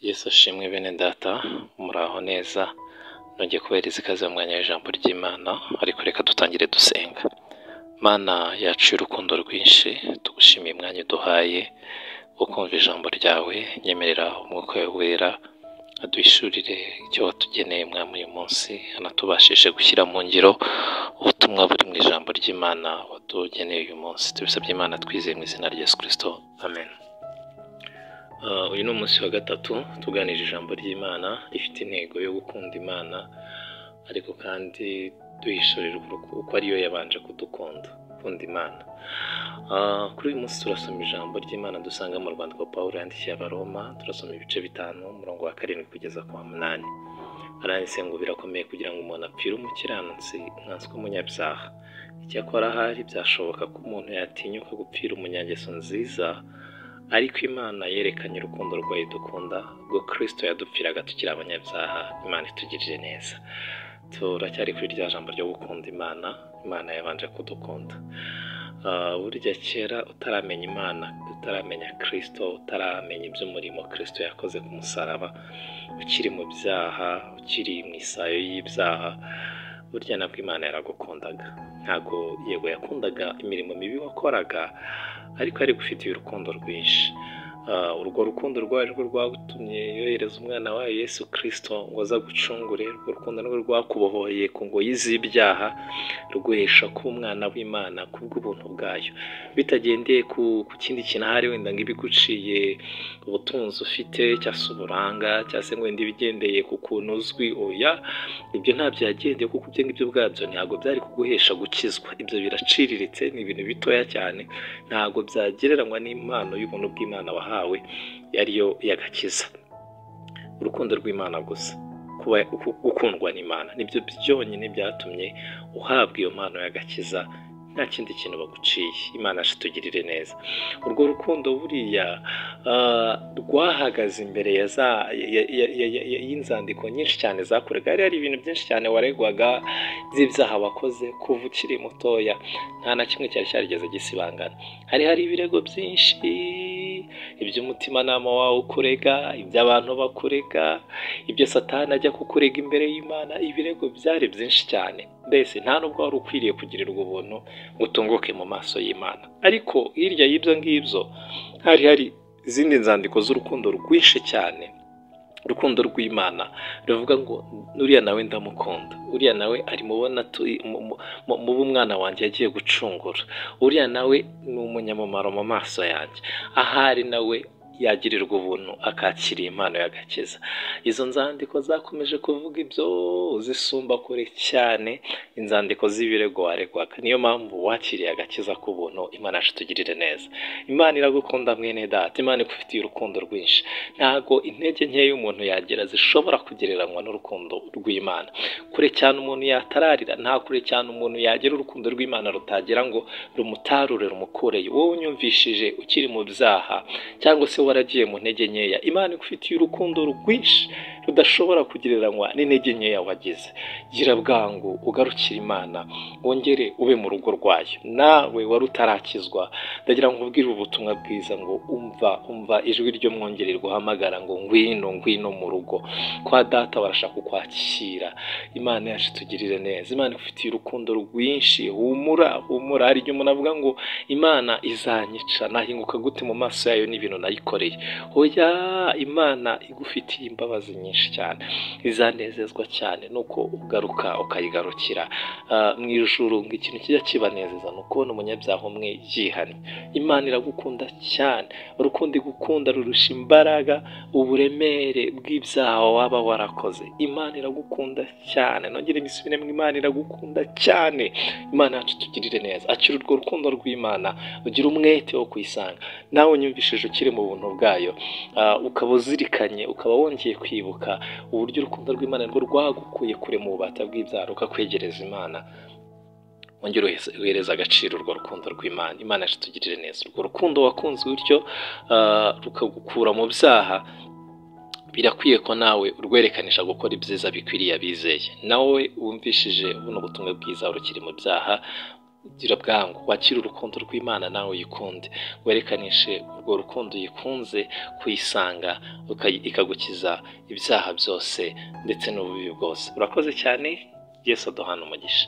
Yesu ashimwe bene data, muraho neza. Nongeye kubahereza ikaze mu mwanya w'ijambo ry'Imana, ariko reka dutangire dusenga. Mana yacu y'urukundo rwinshi, tugushimiye umwanya uduhaye wo kumva ijambo ryawe. Nyemerera umwuka wawe wera aduhishurire icyo watugeneye mwami uyu munsi, anatubashishe gushyira mu ngiro ubutumwa buri mu ijambo ry'Imana watugeneye uyu munsi. Tubisabye Imana twizeye mu izina rya Yesu Kristo, amen. Uyu ni umunsi wa gatatu tuganira ijambo ry'Imana rifite intego yo gukunda Imana, ariko kandi duhishurirwa uko ariyo yabanje kudukunda, gukunda Imana. Kuri uyu munsi turasoma ijambo ry'Imana dusanga mu Rwanda rwa Pawulo yandikiye Abaroma. Turasoma ibice 5 umurongo wa 7 kugeza ku wa 8. Aranditse ngo birakomeye kugira ngo umuntu apfire umukiranutsi nkanswe umunyabyaha. Icyakora ahari byashoboka ko umuntu yatinyuka gupfira umunyangeso nziza, ariko Imana yerekanye urukundo rwayo dukunda ubwo Kristo yadupfiraga tukiri abanyabyaha. Imana itugirire neza. Turacyari kuri rya jambo ryo gukunda Imana. Imana yabanje kudukunda. Burya kera utaramenya Imana, utaramenya Kristo, utaramenya iby'umurimo Kristo yakoze ku musaraba, ukiri mu byaha, ukiri mu isayo y'ibyaha, burya nabwo Imana yaragukundaga. Ntago yego yakundaga imirimo mibi wakoraga, ariko ari gufitiye urukundo rwinshi. Urwo rukundo rwaje rwagutumye yohereza umwana wayo Yesu Kristo ngo aza gucungure. Urwo rukundo nirwo rwakubohoye ku ngoyi z'ibyaha, ruguhesha kuba umwana w'Imana kubw'ubuntu bwayo, bitagendeye ku kindi kintu ahari wenda ngo ibiguciye ubutunzi ufite, cyangwa se uburanga, cyangwa se wenda ibigendeye ku kuntu uzwi. Oya, ibyo ntabyo yagendeye, kuko ibyo ngibyo ubwabyo ntabwo byari kuguhesha gukizwa. Ibyo biraciriritse, ni ibintu bitoya cyane, ntabwo byagereranywa n'impano y'ubuntu bw'Imana wahawe, yariyo y'agakiza. Urukundo rw'Imana gusa, kuba ukundwa n'Imana, nibyo byonyine byatumye uhabwa iyo mpano y'agakiza, nta kindi kintu baguciye. Imana tugirire neza. Urwo rukundo buriya rwahagaze imbere y'inzandiko nyinshi cyane zakorega. Hari ibintu byinshi cyane waregwaga by'ibyaha wakoze kuva ukiri mutoya, nta na kimwe cyari cyarigeze gisibangana. hari ibirego byinshi, iby'umutimanama wawe ukurega, iby'abantu bakurega, ibyo Satani ajya kukurega imbere y'Imana. Ibirego byari byinshi cyane, mbese nta nubwo wari ukwiriye kugirirwa ubuntu ngo utunguke mu maso y'Imana. Ariko hirya y'ibyo ngibyo hari izindi nzandiko z'urukundo rwinshi cyane, urukundo rw'Imana ruvuga ngo uriya nawe ndamukunda, uriya nawe ari mubona mu umwana wanjye yagiye gucungura, uriya nawe ni umunyamumaro mu maso yanjye. Ahari nawe yagirirwa ubuntu akakiriye impano y'agakiza. Izo nzandiko zakomeje kuvuga ibyo zisumba kure cyane inzandiko z'ibirego waregwaga. Niyo mpamvu wakiriye agakiza k'ubuntu. Imana tugirire neza. Imana iragukunda mwene data, Imana igufitiye urukundo rwinshi. Ntago intege nkeya umuntu yagira zishobora kugereranywa n'urukundo rw'Imana. Kure cyane umuntu yatararira, nta kure cyane umuntu yagira urukundo rw'Imana rutagira ngo rumutarure rumukoreye. Wowe unyumvishije ukiri mu byaha, cyangwa se waragiye mu ntege nkeya, Imana igufitiye urukundo rwinshi rudashobora kugereranywa n'intege nkeya wagize. Gira bwangu ugarukire Imana, wongere ube mu rugo rwayo. Nawe wari utarakizwa, ndagira ngo ubwire ubutumwa bwiza ngo umva ijwi ryo mwongere rguhamagara ngo ngwino mu rugo kwa data, barashaka kukwakira. Imana yacu tugirire neza. Imana igufitiye urukundo rwinshi. Humura. Hari igihe umuntu avuga ngo Imana izanyica, nahinguka gute mu maso yayo n'ibintu nayikoreye. Oya, Imana igufitiye imbabazi nyinshi cyane, izanezezwa cyane nuko ugaruka ukayigarukira. Mu ijuru ngo ikintu kijya kibanezeza ni ukubona umunyabyaha umwe yihannye. Imana iragukunda cyane. Urukundo igukunda rurusha imbaraga uburemere bw'ibyaha waba warakoze. Imana iragukunda cyane. Nongere mbisubiremo, Imana iragukunda cyane. Imana yacu tugirire neza. Akira urwo rukundo rw'Imana, ugira umwete wo kuyisanga. Nawe unyumvishije ukiri mu buntu bwayo, ukaba uzirikanye, ukaba wongeye kwibuka uburyo urukundo rw'Imana rwo rwagukuye kure mu bubata bw'ibyaha rukakwegereza Imana. Wongere uhereza agaciro urwo rukundo rw'Imana. Imana yacu tugirire neza. Urwo rukundo wakunze bityo rukagukura mu byaha, birakwiye ko nawe urwerekaniza gukora ibyiza bikwiriye abizeye. Nawe wumvishije buno butumwa bwiza urukiri mu byaha, gira bwangu wakira urukundo rw'Imana nawe uyikunde, werekanishe urwo rukundo uyikunze kuyisanga ikagukiza ibyaha byose ndetse n'ububi bwose. Urakoze cyane, Yesu aduhana umugisha.